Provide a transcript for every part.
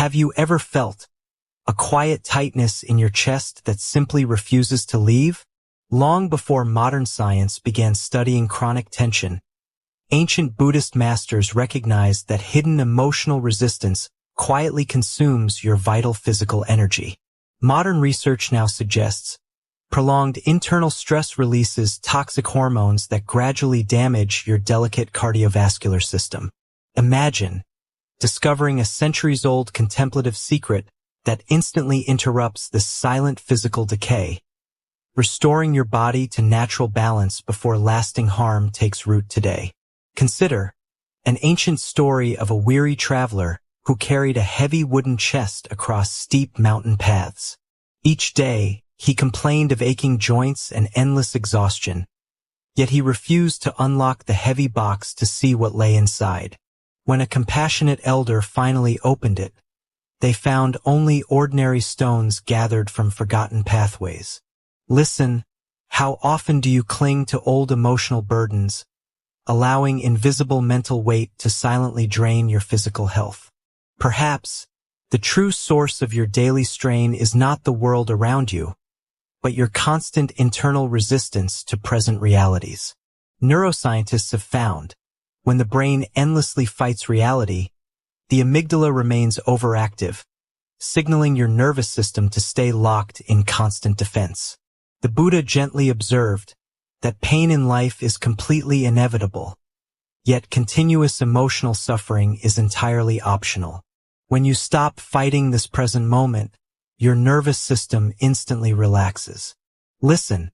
Have you ever felt a quiet tightness in your chest that simply refuses to leave? Long before modern science began studying chronic tension, ancient Buddhist masters recognized that hidden emotional resistance quietly consumes your vital physical energy. Modern research now suggests prolonged internal stress releases toxic hormones that gradually damage your delicate cardiovascular system. Imagine discovering a centuries-old contemplative secret that instantly interrupts this silent physical decay, restoring your body to natural balance before lasting harm takes root today. Consider an ancient story of a weary traveler who carried a heavy wooden chest across steep mountain paths. Each day, he complained of aching joints and endless exhaustion, yet he refused to unlock the heavy box to see what lay inside. When a compassionate elder finally opened it, they found only ordinary stones gathered from forgotten pathways. Listen, how often do you cling to old emotional burdens, allowing invisible mental weight to silently drain your physical health? Perhaps the true source of your daily strain is not the world around you, but your constant internal resistance to present realities. Neuroscientists have found, when the brain endlessly fights reality, the amygdala remains overactive, signaling your nervous system to stay locked in constant defense. The Buddha gently observed that pain in life is completely inevitable, yet continuous emotional suffering is entirely optional. When you stop fighting this present moment, your nervous system instantly relaxes. Listen,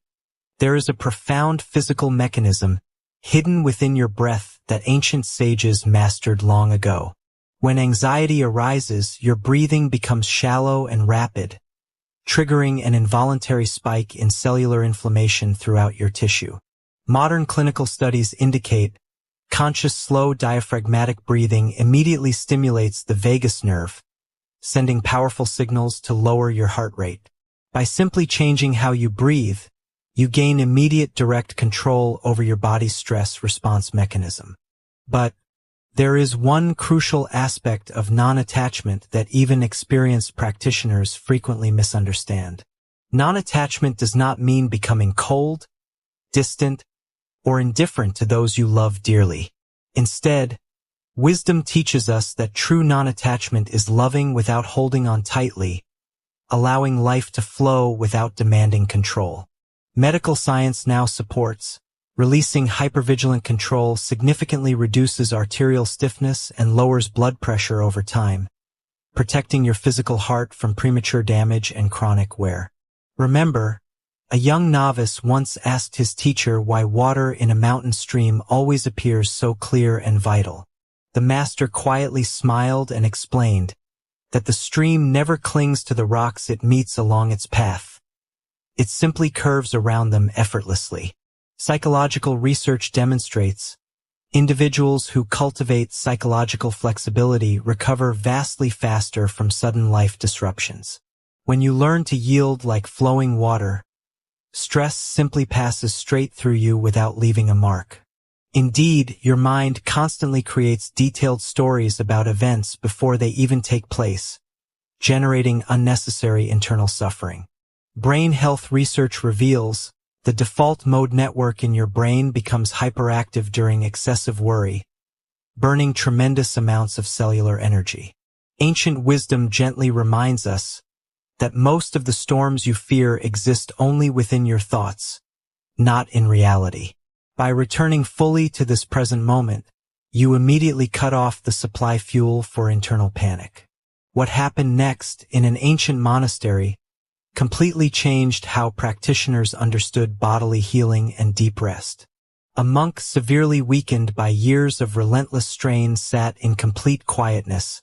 there is a profound physical mechanism hidden within your breath that ancient sages mastered long ago. When anxiety arises, your breathing becomes shallow and rapid, triggering an involuntary spike in cellular inflammation throughout your tissue. Modern clinical studies indicate conscious slow diaphragmatic breathing immediately stimulates the vagus nerve, sending powerful signals to lower your heart rate. By simply changing how you breathe, you gain immediate direct control over your body's stress response mechanism. But there is one crucial aspect of non-attachment that even experienced practitioners frequently misunderstand. Non-attachment does not mean becoming cold, distant, or indifferent to those you love dearly. Instead, wisdom teaches us that true non-attachment is loving without holding on tightly, allowing life to flow without demanding control. Medical science now supports releasing hypervigilant control significantly reduces arterial stiffness and lowers blood pressure over time, protecting your physical heart from premature damage and chronic wear. Remember, a young novice once asked his teacher why water in a mountain stream always appears so clear and vital. The master quietly smiled and explained that the stream never clings to the rocks it meets along its path. It simply curves around them effortlessly. Psychological research demonstrates individuals who cultivate psychological flexibility recover vastly faster from sudden life disruptions. When you learn to yield like flowing water, stress simply passes straight through you without leaving a mark. Indeed, your mind constantly creates detailed stories about events before they even take place, generating unnecessary internal suffering. Brain health research reveals the default mode network in your brain becomes hyperactive during excessive worry, burning tremendous amounts of cellular energy. Ancient wisdom gently reminds us that most of the storms you fear exist only within your thoughts, not in reality. By returning fully to this present moment, you immediately cut off the supply fuel for internal panic. What happened next in an ancient monastery completely changed how practitioners understood bodily healing and deep rest. A monk severely weakened by years of relentless strain sat in complete quietness,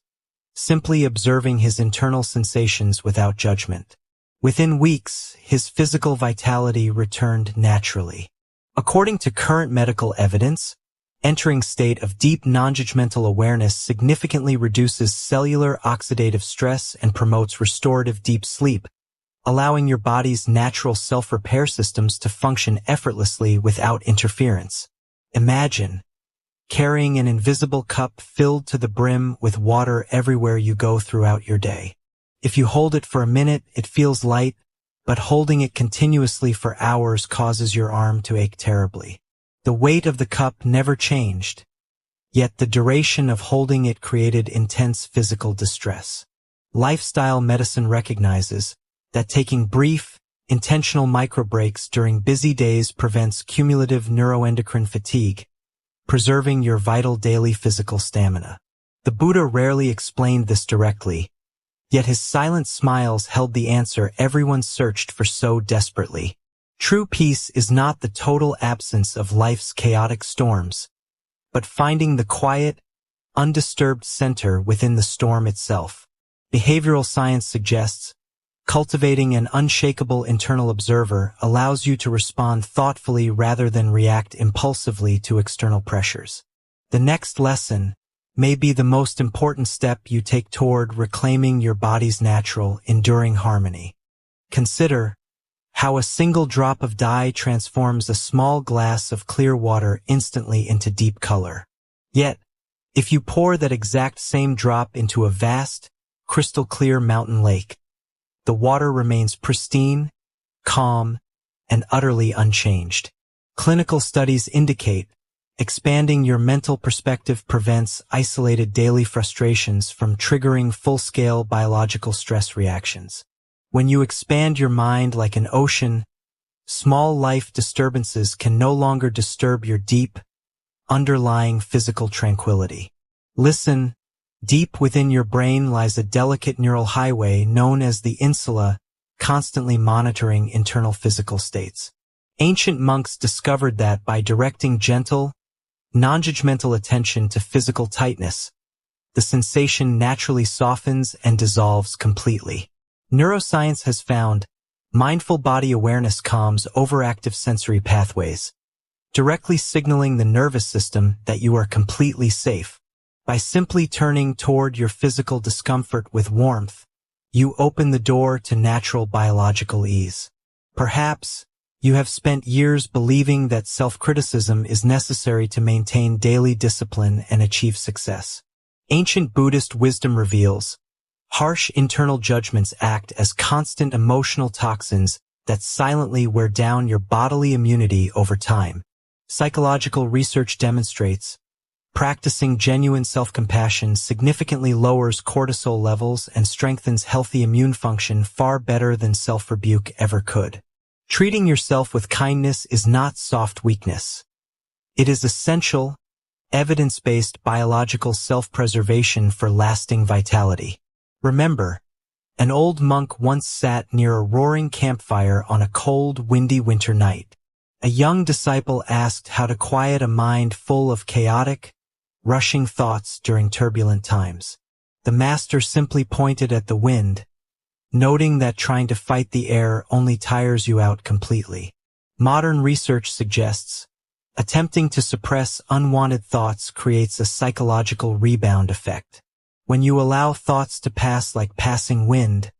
simply observing his internal sensations without judgment. Within weeks, his physical vitality returned naturally. According to current medical evidence, entering state of deep non-judgmental awareness significantly reduces cellular oxidative stress and promotes restorative deep sleep, allowing your body's natural self-repair systems to function effortlessly without interference. Imagine carrying an invisible cup filled to the brim with water everywhere you go throughout your day. If you hold it for a minute, it feels light, but holding it continuously for hours causes your arm to ache terribly. The weight of the cup never changed, yet the duration of holding it created intense physical distress. Lifestyle medicine recognizes that taking brief, intentional microbreaks during busy days prevents cumulative neuroendocrine fatigue, preserving your vital daily physical stamina. The Buddha rarely explained this directly, yet his silent smiles held the answer everyone searched for so desperately. True peace is not the total absence of life's chaotic storms, but finding the quiet, undisturbed center within the storm itself. Behavioral science suggests cultivating an unshakable internal observer allows you to respond thoughtfully rather than react impulsively to external pressures. The next lesson may be the most important step you take toward reclaiming your body's natural, enduring harmony. Consider how a single drop of dye transforms a small glass of clear water instantly into deep color. Yet, if you pour that exact same drop into a vast, crystal-clear mountain lake, the water remains pristine, calm, and utterly unchanged. Clinical studies indicate expanding your mental perspective prevents isolated daily frustrations from triggering full-scale biological stress reactions. When you expand your mind like an ocean, small life disturbances can no longer disturb your deep, underlying physical tranquility. Listen, deep within your brain lies a delicate neural highway known as the insula, constantly monitoring internal physical states. Ancient monks discovered that by directing gentle, non-judgmental attention to physical tightness, the sensation naturally softens and dissolves completely. Neuroscience has found mindful body awareness calms overactive sensory pathways, directly signaling the nervous system that you are completely safe. By simply turning toward your physical discomfort with warmth, you open the door to natural biological ease. Perhaps you have spent years believing that self-criticism is necessary to maintain daily discipline and achieve success. Ancient Buddhist wisdom reveals harsh internal judgments act as constant emotional toxins that silently wear down your bodily immunity over time. Psychological research demonstrates practicing genuine self-compassion significantly lowers cortisol levels and strengthens healthy immune function far better than self-rebuke ever could. Treating yourself with kindness is not soft weakness. It is essential, evidence-based biological self-preservation for lasting vitality. Remember, an old monk once sat near a roaring campfire on a cold, windy winter night. A young disciple asked how to quiet a mind full of chaotic, rushing thoughts during turbulent times. The master simply pointed at the wind, noting that trying to fight the air only tires you out completely. Modern research suggests attempting to suppress unwanted thoughts creates a psychological rebound effect. When you allow thoughts to pass like passing wind,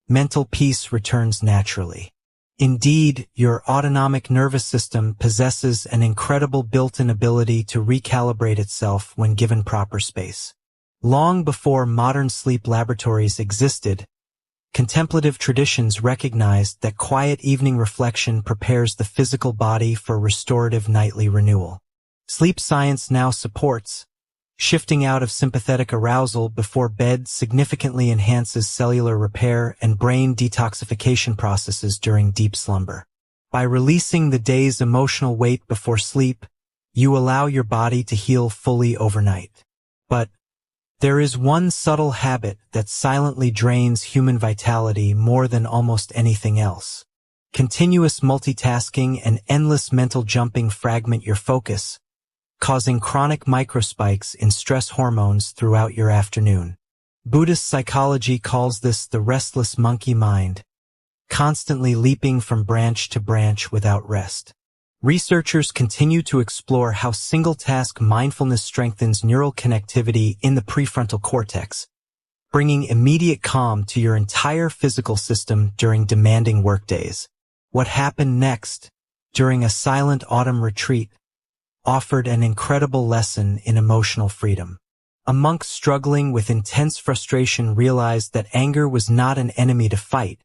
mental peace returns naturally. Indeed, your autonomic nervous system possesses an incredible built-in ability to recalibrate itself when given proper space. Long before modern sleep laboratories existed, contemplative traditions recognized that quiet evening reflection prepares the physical body for restorative nightly renewal. Sleep science now supports shifting out of sympathetic arousal before bed significantly enhances cellular repair and brain detoxification processes during deep slumber. By releasing the day's emotional weight before sleep, you allow your body to heal fully overnight. But there is one subtle habit that silently drains human vitality more than almost anything else. Continuous multitasking and endless mental jumping fragment your focus, causing chronic microspikes in stress hormones throughout your afternoon. Buddhist psychology calls this the restless monkey mind, constantly leaping from branch to branch without rest. Researchers continue to explore how single-task mindfulness strengthens neural connectivity in the prefrontal cortex, bringing immediate calm to your entire physical system during demanding workdays. What happened next, during a silent autumn retreat, offered an incredible lesson in emotional freedom. A monk struggling with intense frustration realized that anger was not an enemy to fight,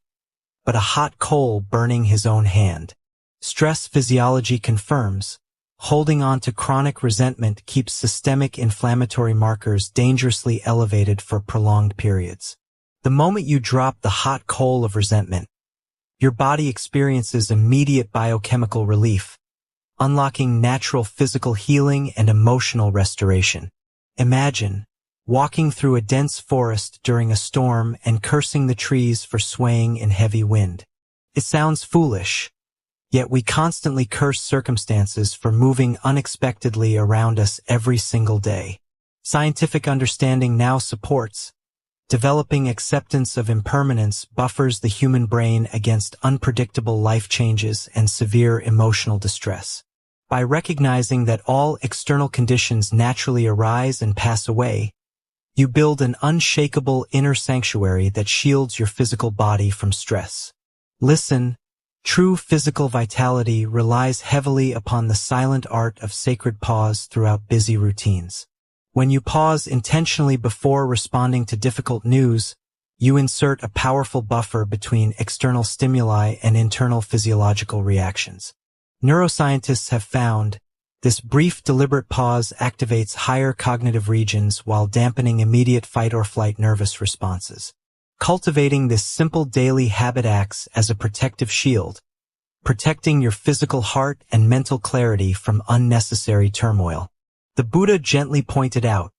but a hot coal burning his own hand. Stress physiology confirms, holding on to chronic resentment keeps systemic inflammatory markers dangerously elevated for prolonged periods. The moment you drop the hot coal of resentment, your body experiences immediate biochemical relief, unlocking natural physical healing and emotional restoration. Imagine walking through a dense forest during a storm and cursing the trees for swaying in heavy wind. It sounds foolish, yet we constantly curse circumstances for moving unexpectedly around us every single day. Scientific understanding now supports developing acceptance of impermanence buffers the human brain against unpredictable life changes and severe emotional distress. By recognizing that all external conditions naturally arise and pass away, you build an unshakable inner sanctuary that shields your physical body from stress. Listen, true physical vitality relies heavily upon the silent art of sacred pause throughout busy routines. When you pause intentionally before responding to difficult news, you insert a powerful buffer between external stimuli and internal physiological reactions. Neuroscientists have found this brief deliberate pause activates higher cognitive regions while dampening immediate fight-or-flight nervous responses. Cultivating this simple daily habit acts as a protective shield, protecting your physical heart and mental clarity from unnecessary turmoil. The Buddha gently pointed out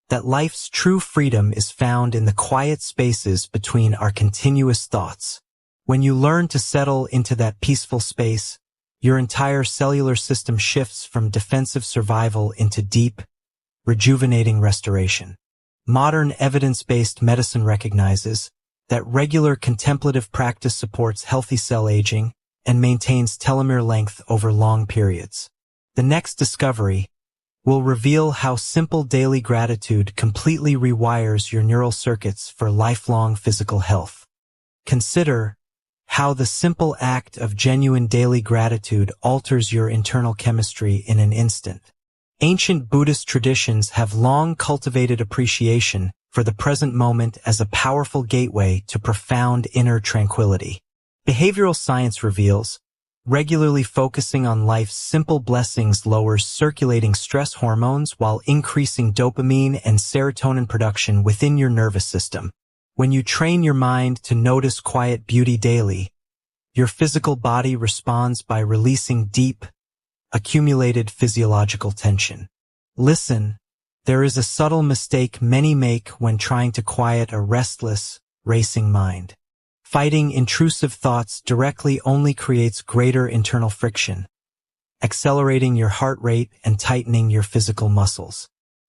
that life's true freedom is found in the quiet spaces between our continuous thoughts. When you learn to settle into that peaceful space, your entire cellular system shifts from defensive survival into deep, rejuvenating restoration. Modern evidence-based medicine recognizes that regular contemplative practice supports healthy cell aging and maintains telomere length over long periods. The next discovery will reveal how simple daily gratitude completely rewires your neural circuits for lifelong physical health. Consider how the simple act of genuine daily gratitude alters your internal chemistry in an instant. Ancient Buddhist traditions have long cultivated appreciation for the present moment as a powerful gateway to profound inner tranquility. Behavioral science reveals regularly focusing on life's simple blessings lowers circulating stress hormones while increasing dopamine and serotonin production within your nervous system. When you train your mind to notice quiet beauty daily, your physical body responds by releasing deep, accumulated physiological tension. Listen, there is a subtle mistake many make when trying to quiet a restless, racing mind. Fighting intrusive thoughts directly only creates greater internal friction, accelerating your heart rate and tightening your physical muscles.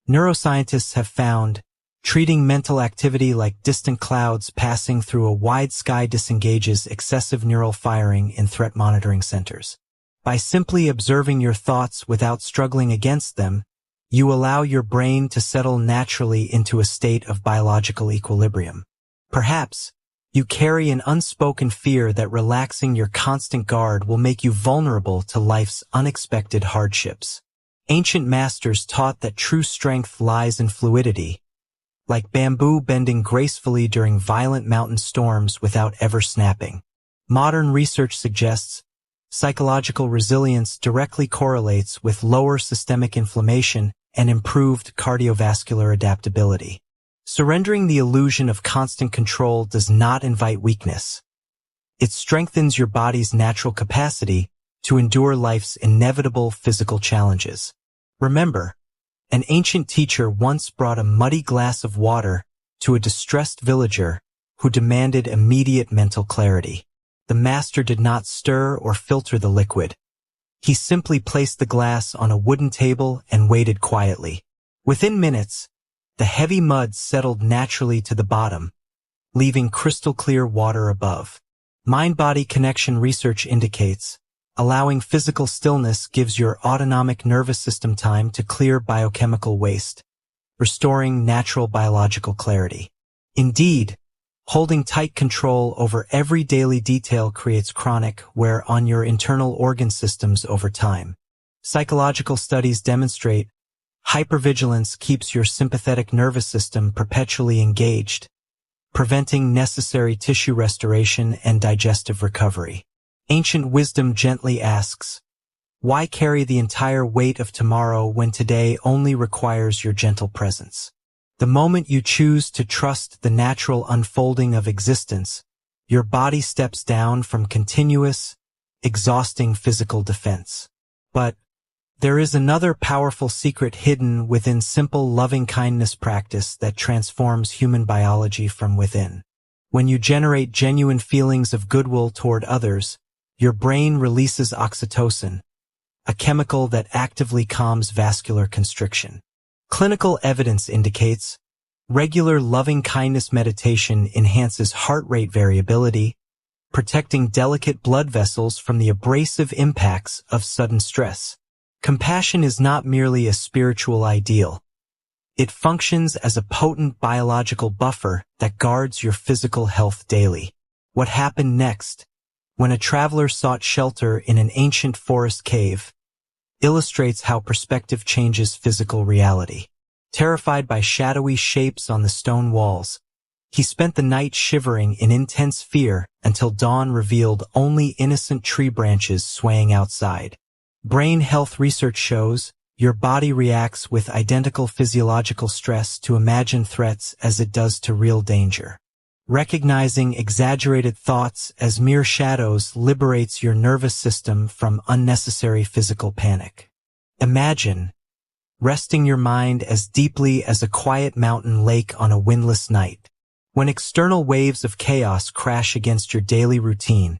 Neuroscientists have found treating mental activity like distant clouds passing through a wide sky disengages excessive neural firing in threat monitoring centers. By simply observing your thoughts without struggling against them, you allow your brain to settle naturally into a state of biological equilibrium. Perhaps you carry an unspoken fear that relaxing your constant guard will make you vulnerable to life's unexpected hardships. Ancient masters taught that true strength lies in fluidity, like bamboo bending gracefully during violent mountain storms without ever snapping. Modern research suggests psychological resilience directly correlates with lower systemic inflammation and improved cardiovascular adaptability. Surrendering the illusion of constant control does not invite weakness. It strengthens your body's natural capacity to endure life's inevitable physical challenges. Remember, an ancient teacher once brought a muddy glass of water to a distressed villager who demanded immediate mental clarity. The master did not stir or filter the liquid. He simply placed the glass on a wooden table and waited quietly. Within minutes, the heavy mud settled naturally to the bottom, leaving crystal-clear water above. Mind-body connection research indicates allowing physical stillness gives your autonomic nervous system time to clear biochemical waste, restoring natural biological clarity. Indeed, holding tight control over every daily detail creates chronic wear on your internal organ systems over time. Psychological studies demonstrate hypervigilance keeps your sympathetic nervous system perpetually engaged, preventing necessary tissue restoration and digestive recovery. Ancient wisdom gently asks, why carry the entire weight of tomorrow when today only requires your gentle presence? The moment you choose to trust the natural unfolding of existence, your body steps down from continuous, exhausting physical defense. But there is another powerful secret hidden within simple loving-kindness practice that transforms human biology from within. When you generate genuine feelings of goodwill toward others, your brain releases oxytocin, a chemical that actively calms vascular constriction. Clinical evidence indicates regular loving-kindness meditation enhances heart rate variability, protecting delicate blood vessels from the abrasive impacts of sudden stress. Compassion is not merely a spiritual ideal. It functions as a potent biological buffer that guards your physical health daily. What happened next, when a traveler sought shelter in an ancient forest cave, illustrates how perspective changes physical reality. Terrified by shadowy shapes on the stone walls, he spent the night shivering in intense fear until dawn revealed only innocent tree branches swaying outside. Brain health research shows your body reacts with identical physiological stress to imagined threats as it does to real danger. Recognizing exaggerated thoughts as mere shadows liberates your nervous system from unnecessary physical panic. Imagine resting your mind as deeply as a quiet mountain lake on a windless night. When external waves of chaos crash against your daily routine,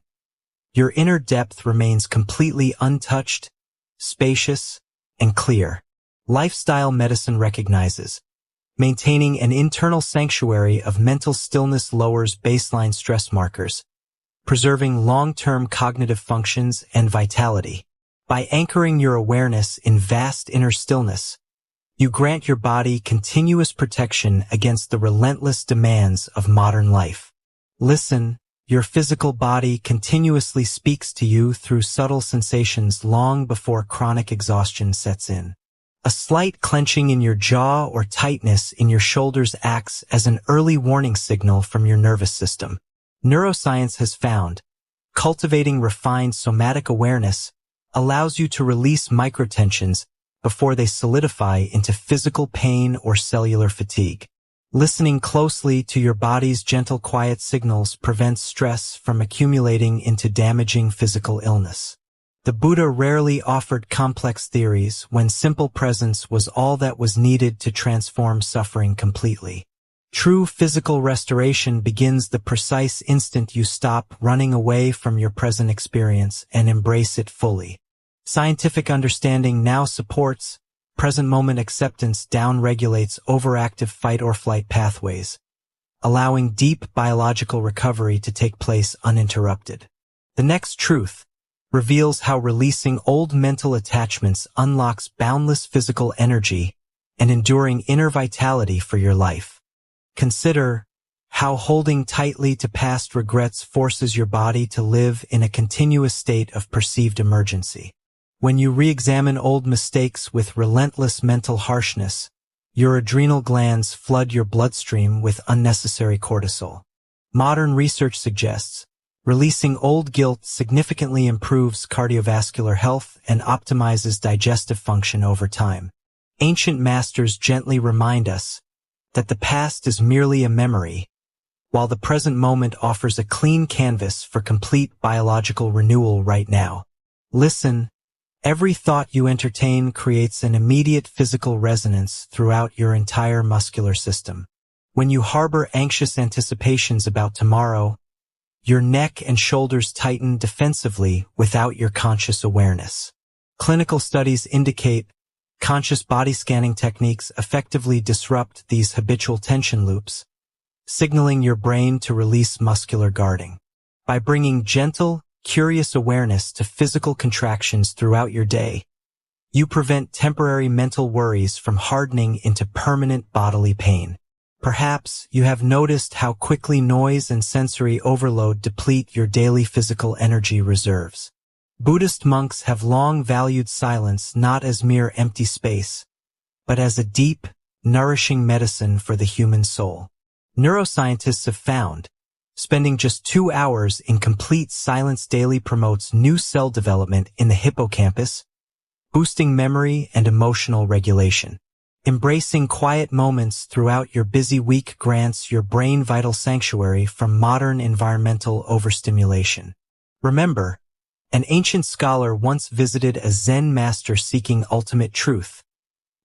your inner depth remains completely untouched, spacious, and clear. Lifestyle medicine recognizes maintaining an internal sanctuary of mental stillness lowers baseline stress markers, preserving long-term cognitive functions and vitality. By anchoring your awareness in vast inner stillness, you grant your body continuous protection against the relentless demands of modern life. Listen, your physical body continuously speaks to you through subtle sensations long before chronic exhaustion sets in. A slight clenching in your jaw or tightness in your shoulders acts as an early warning signal from your nervous system. Neuroscience has found cultivating refined somatic awareness allows you to release microtensions before they solidify into physical pain or cellular fatigue. Listening closely to your body's gentle quiet signals prevents stress from accumulating into damaging physical illness. The Buddha rarely offered complex theories when simple presence was all that was needed to transform suffering completely. True physical restoration begins the precise instant you stop running away from your present experience and embrace it fully. Scientific understanding now supports present moment acceptance down-regulates overactive fight-or-flight pathways, allowing deep biological recovery to take place uninterrupted. The next truth reveals how releasing old mental attachments unlocks boundless physical energy and enduring inner vitality for your life. Consider how holding tightly to past regrets forces your body to live in a continuous state of perceived emergency. When you re-examine old mistakes with relentless mental harshness, your adrenal glands flood your bloodstream with unnecessary cortisol. Modern research suggests releasing old guilt significantly improves cardiovascular health and optimizes digestive function over time. Ancient masters gently remind us that the past is merely a memory, while the present moment offers a clean canvas for complete biological renewal right now. Listen, every thought you entertain creates an immediate physical resonance throughout your entire muscular system. When you harbor anxious anticipations about tomorrow, your neck and shoulders tighten defensively without your conscious awareness. Clinical studies indicate conscious body scanning techniques effectively disrupt these habitual tension loops, signaling your brain to release muscular guarding. By bringing gentle, curious awareness to physical contractions throughout your day, you prevent temporary mental worries from hardening into permanent bodily pain. Perhaps you have noticed how quickly noise and sensory overload deplete your daily physical energy reserves. Buddhist monks have long valued silence not as mere empty space, but as a deep, nourishing medicine for the human soul. Neuroscientists have found spending just 2 hours in complete silence daily promotes new cell development in the hippocampus, boosting memory and emotional regulation. Embracing quiet moments throughout your busy week grants your brain vital sanctuary from modern environmental overstimulation. Remember, an ancient scholar once visited a Zen master seeking ultimate truth,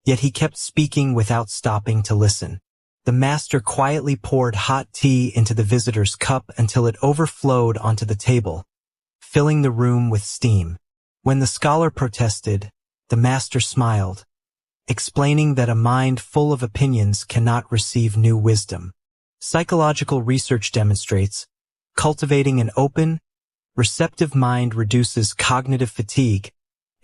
yet he kept speaking without stopping to listen. The master quietly poured hot tea into the visitor's cup until it overflowed onto the table, filling the room with steam. When the scholar protested, the master smiled, explaining that a mind full of opinions cannot receive new wisdom. Psychological research demonstrates cultivating an open, receptive mind reduces cognitive fatigue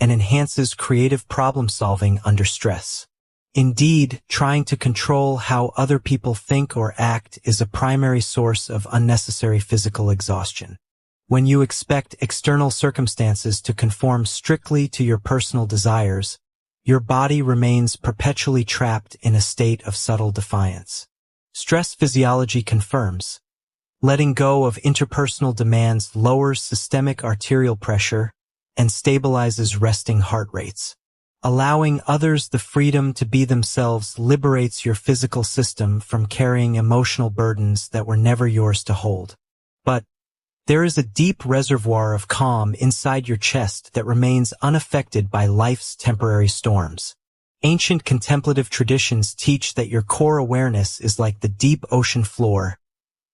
and enhances creative problem-solving under stress. Indeed, trying to control how other people think or act is a primary source of unnecessary physical exhaustion. When you expect external circumstances to conform strictly to your personal desires, your body remains perpetually trapped in a state of subtle defiance. Stress physiology confirms letting go of interpersonal demands lowers systemic arterial pressure and stabilizes resting heart rates. Allowing others the freedom to be themselves liberates your physical system from carrying emotional burdens that were never yours to hold. But there is a deep reservoir of calm inside your chest that remains unaffected by life's temporary storms. Ancient contemplative traditions teach that your core awareness is like the deep ocean floor,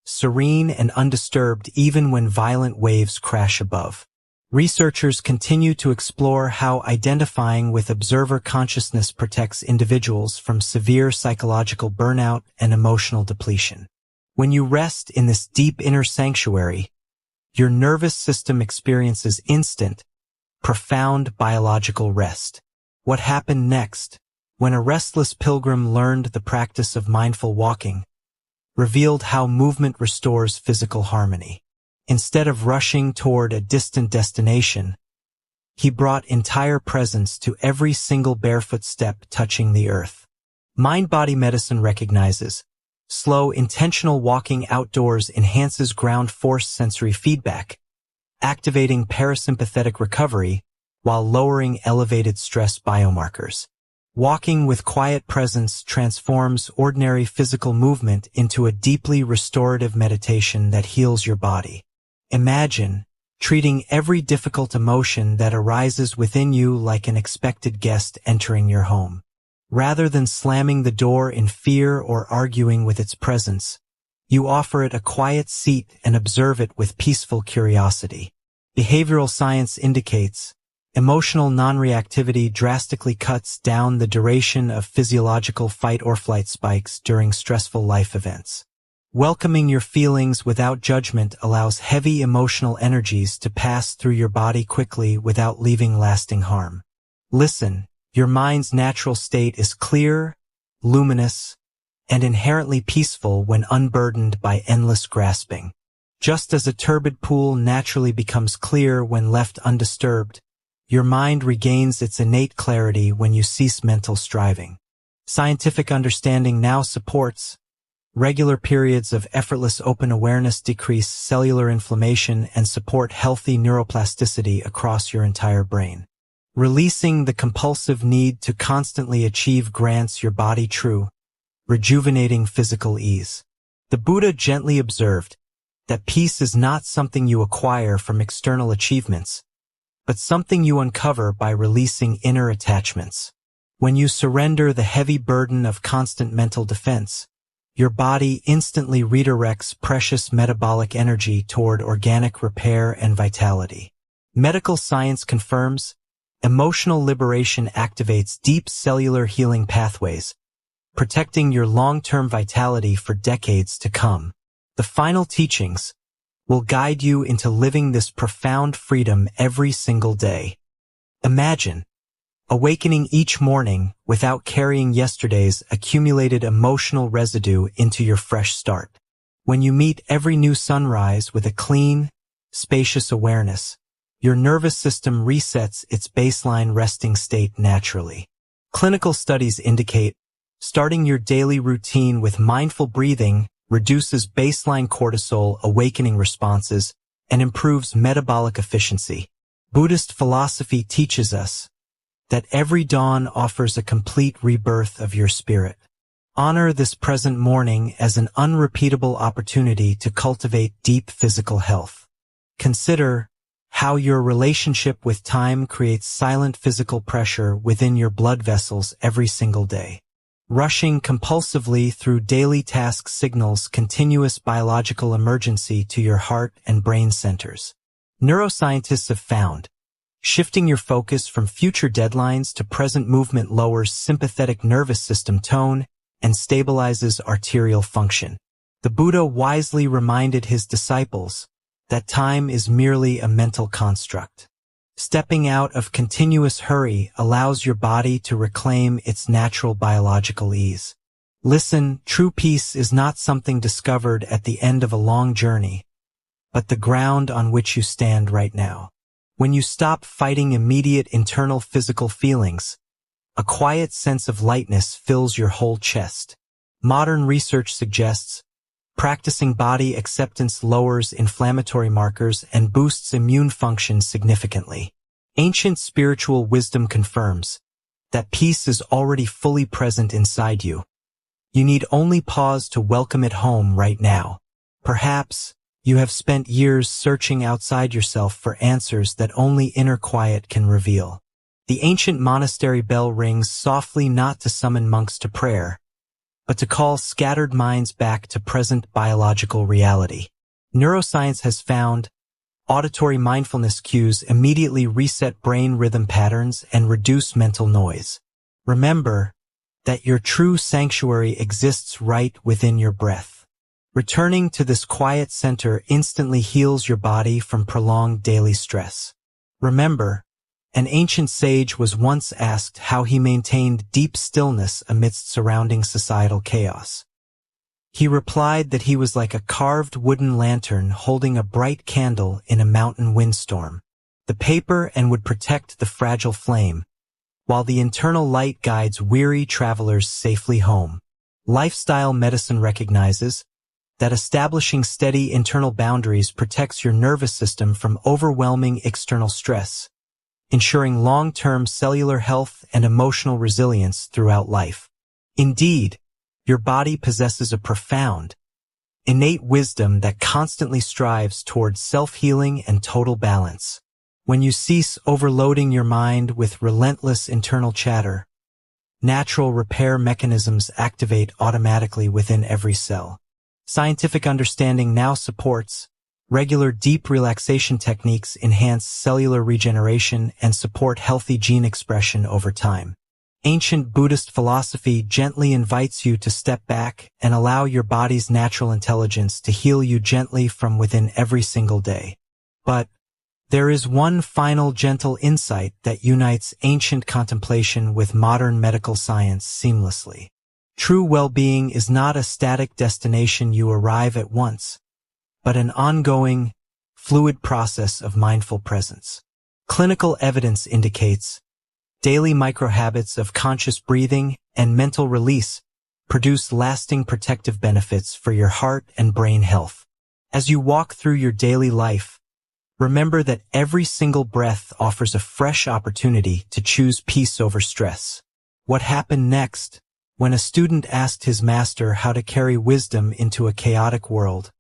serene and undisturbed even when violent waves crash above. Researchers continue to explore how identifying with observer consciousness protects individuals from severe psychological burnout and emotional depletion. When you rest in this deep inner sanctuary, your nervous system experiences instant, profound biological rest. What happened next, when a restless pilgrim learned the practice of mindful walking, revealed how movement restores physical harmony. Instead of rushing toward a distant destination, he brought entire presence to every single barefoot step touching the earth. Mind-body medicine recognizes slow, intentional walking outdoors enhances ground force sensory feedback, activating parasympathetic recovery while lowering elevated stress biomarkers. Walking with quiet presence transforms ordinary physical movement into a deeply restorative meditation that heals your body. Imagine treating every difficult emotion that arises within you like an expected guest entering your home. Rather than slamming the door in fear or arguing with its presence, you offer it a quiet seat and observe it with peaceful curiosity. Behavioral science indicates emotional non-reactivity drastically cuts down the duration of physiological fight-or-flight spikes during stressful life events. Welcoming your feelings without judgment allows heavy emotional energies to pass through your body quickly without leaving lasting harm. Listen, your mind's natural state is clear, luminous, and inherently peaceful when unburdened by endless grasping. Just as a turbid pool naturally becomes clear when left undisturbed, your mind regains its innate clarity when you cease mental striving. Scientific understanding now supports regular periods of effortless open awareness decrease cellular inflammation and support healthy neuroplasticity across your entire brain. Releasing the compulsive need to constantly achieve grants your body true, rejuvenating physical ease. The Buddha gently observed that peace is not something you acquire from external achievements, but something you uncover by releasing inner attachments. When you surrender the heavy burden of constant mental defense, your body instantly redirects precious metabolic energy toward organic repair and vitality. Medical science confirms emotional liberation activates deep cellular healing pathways, protecting your long-term vitality for decades to come. The final teachings will guide you into living this profound freedom every single day. Imagine awakening each morning without carrying yesterday's accumulated emotional residue into your fresh start. When you meet every new sunrise with a clean, spacious awareness, your nervous system resets its baseline resting state naturally. Clinical studies indicate starting your daily routine with mindful breathing reduces baseline cortisol awakening responses and improves metabolic efficiency. Buddhist philosophy teaches us that every dawn offers a complete rebirth of your spirit. Honor this present morning as an unrepeatable opportunity to cultivate deep physical health. Consider how your relationship with time creates silent physical pressure within your blood vessels every single day. Rushing compulsively through daily tasks signals continuous biological emergency to your heart and brain centers. Neuroscientists have found shifting your focus from future deadlines to present movement lowers sympathetic nervous system tone and stabilizes arterial function. The Buddha wisely reminded his disciples that time is merely a mental construct. Stepping out of continuous hurry allows your body to reclaim its natural biological ease. Listen, true peace is not something discovered at the end of a long journey, but the ground on which you stand right now. When you stop fighting immediate internal physical feelings, a quiet sense of lightness fills your whole chest. Modern research suggests practicing body acceptance lowers inflammatory markers and boosts immune function significantly. Ancient spiritual wisdom confirms that peace is already fully present inside you. You need only pause to welcome it home right now. Perhaps you have spent years searching outside yourself for answers that only inner quiet can reveal. The ancient monastery bell rings softly not to summon monks to prayer, but to call scattered minds back to present biological reality. Neuroscience has found auditory mindfulness cues immediately reset brain rhythm patterns and reduce mental noise. Remember that your true sanctuary exists right within your breath. Returning to this quiet center instantly heals your body from prolonged daily stress. Remember, an ancient sage was once asked how he maintained deep stillness amidst surrounding societal chaos. He replied that he was like a carved wooden lantern holding a bright candle in a mountain windstorm. The paper and would protect the fragile flame, while the internal light guides weary travelers safely home. Lifestyle medicine recognizes that establishing steady internal boundaries protects your nervous system from overwhelming external stress, ensuring long-term cellular health and emotional resilience throughout life. Indeed, your body possesses a profound, innate wisdom that constantly strives towards self-healing and total balance. When you cease overloading your mind with relentless internal chatter, natural repair mechanisms activate automatically within every cell. Scientific understanding now supports regular deep relaxation techniques enhance cellular regeneration and support healthy gene expression over time. Ancient Buddhist philosophy gently invites you to step back and allow your body's natural intelligence to heal you gently from within every single day. But there is one final gentle insight that unites ancient contemplation with modern medical science seamlessly. True well-being is not a static destination you arrive at once, but an ongoing, fluid process of mindful presence. Clinical evidence indicates daily microhabits of conscious breathing and mental release produce lasting protective benefits for your heart and brain health. As you walk through your daily life, remember that every single breath offers a fresh opportunity to choose peace over stress. What happened next, when a student asked his master how to carry wisdom into a chaotic world,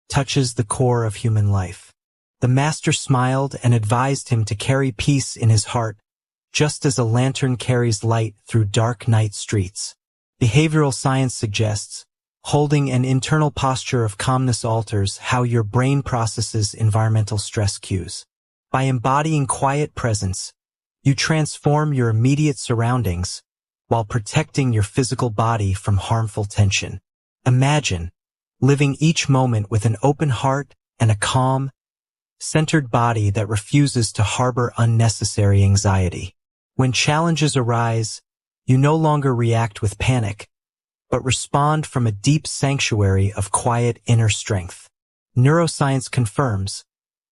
touches the core of human life. The master smiled and advised him to carry peace in his heart, just as a lantern carries light through dark night streets. Behavioral science suggests holding an internal posture of calmness alters how your brain processes environmental stress cues. By embodying quiet presence, you transform your immediate surroundings while protecting your physical body from harmful tension. Imagine living each moment with an open heart and a calm, centered body that refuses to harbor unnecessary anxiety. When challenges arise, you no longer react with panic, but respond from a deep sanctuary of quiet inner strength. Neuroscience confirms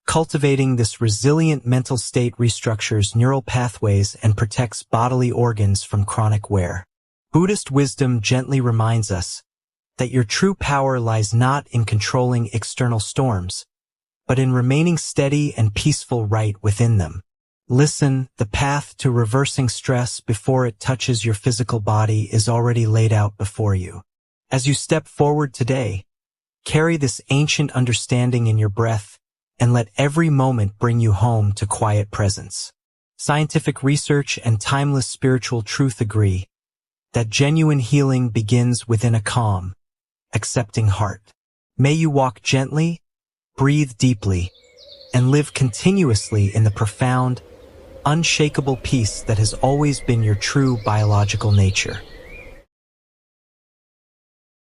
Cultivating this resilient mental state restructures neural pathways and protects bodily organs from chronic wear. Buddhist wisdom gently reminds us that your true power lies not in controlling external storms, but in remaining steady and peaceful right within them. Listen, the path to reversing stress before it touches your physical body is already laid out before you. As you step forward today, carry this ancient understanding in your breath and let every moment bring you home to quiet presence. Scientific research and timeless spiritual truth agree that genuine healing begins within a calm, accepting heart. May you walk gently, breathe deeply, and live continuously in the profound, unshakable peace that has always been your true biological nature.